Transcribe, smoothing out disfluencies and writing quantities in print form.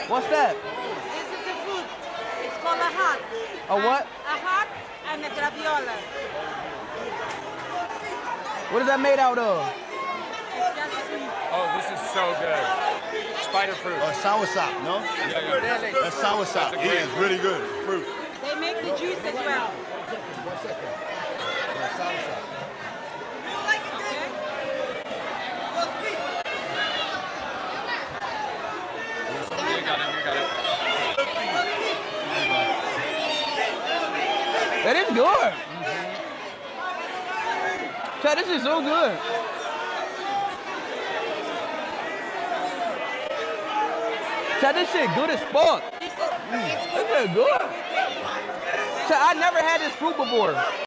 What's that? This is a fruit. It's called a heart. A what? A heart and a graviola. What is that made out of? It's just sweet. Oh, this is so good. Spider fruit. Soursop, no? Yeah. That's soursop. Yeah, it's really good. Fruit. They make the juice as well. One second. Yeah, soursop. Okay? You got it. That is good. Chad, this is so good. Chad, this shit good as fuck. This is good. Chad, I never had this fruit before.